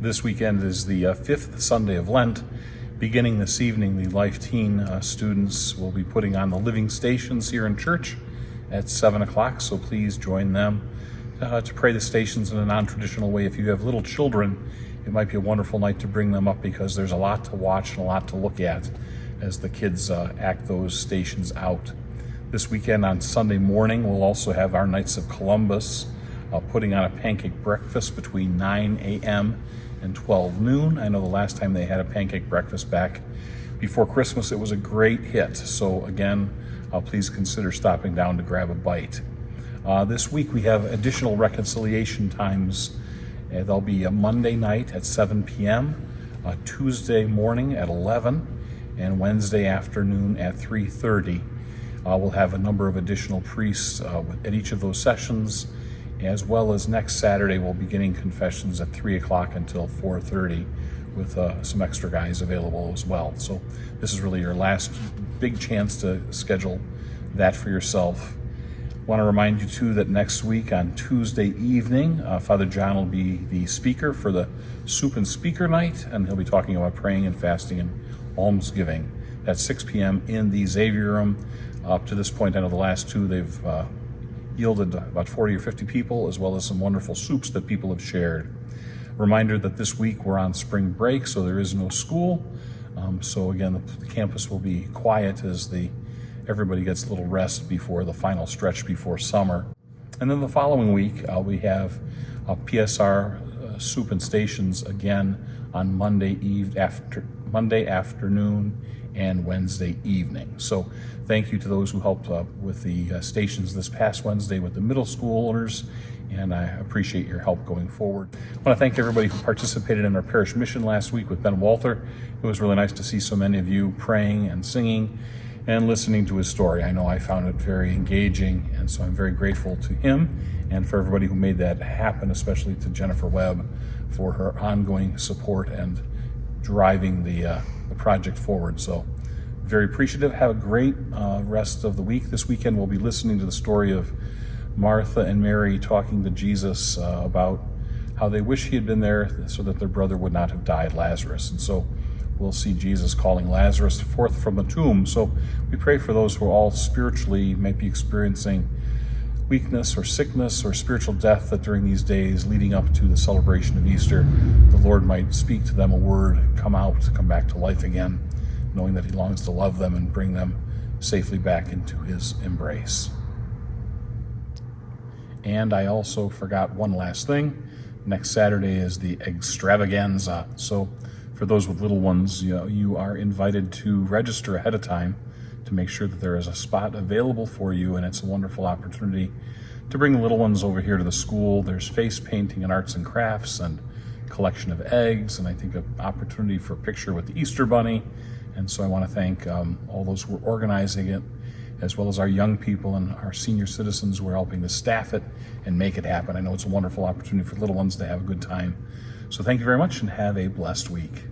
This weekend is the fifth Sunday of Lent. Beginning this evening, the Life Teen students will be putting on the living stations here in church at 7 o'clock, so please join them to pray the stations in a non-traditional way. If you have little children, it might be a wonderful night to bring them up because there's a lot to watch and a lot to look at as the kids act those stations out. This weekend on Sunday morning, we'll also have our Knights of Columbus putting on a pancake breakfast between 9 a.m. and 12 noon. I know the last time they had a pancake breakfast back before Christmas, it was a great hit. So again, please consider stopping down to grab a bite. This week we have additional reconciliation times. There'll be a Monday night at 7 p.m., a Tuesday morning at 11, and Wednesday afternoon at 3:30. We'll have a number of additional priests at each of those sessions, as well as next Saturday we'll be beginning confessions at 3 o'clock until 4:30 with some extra guys available as well. So this is really your last big chance to schedule that for yourself. I want to remind you too that next week on Tuesday evening, Father John will be the speaker for the Soup and Speaker Night, and he'll be talking about praying and fasting and almsgiving at 6 p.m. in the Xavier Room. Up to this point, I know the last two, they've yielded about 40 or 50 people, as well as some wonderful soups that people have shared. Reminder that this week we're on spring break, so there is no school. So again, the campus will be quiet as everybody gets a little rest before the final stretch before summer. And then the following week, we have PSR soup and stations again on Monday afternoon and Wednesday evening. So thank you to those who helped with the stations this past Wednesday with the middle schoolers, and I appreciate your help going forward. I want to thank everybody who participated in our Parish Mission last week with Ben Walther. It was really nice to see so many of you praying and singing and listening to his story. I know I found it very engaging, and so I'm very grateful to him and for everybody who made that happen, especially to Jennifer Webb for her ongoing support and driving the project forward. So very appreciative. Have a great rest of the week. This weekend we'll be listening to the story of Martha and Mary talking to Jesus about how they wish he had been there so that their brother would not have died, Lazarus. And so we'll see Jesus calling Lazarus forth from the tomb. So we pray for those who all spiritually might be experiencing weakness or sickness or spiritual death, that during these days leading up to the celebration of Easter, the Lord might speak to them a word, come back to life again, knowing that he longs to love them and bring them safely back into his embrace. And I also forgot one last thing. Next Saturday is the Extravaganza. So for those with little ones, you are invited to register ahead of time to make sure that there is a spot available for you, and it's a wonderful opportunity to bring the little ones over here to the school. There's face painting and arts and crafts and collection of eggs, and I think an opportunity for a picture with the Easter Bunny. And so I want to thank all those who are organizing it, as well as our young people and our senior citizens who are helping to staff it and make it happen. I know it's a wonderful opportunity for little ones to have a good time. So thank you very much and have a blessed week.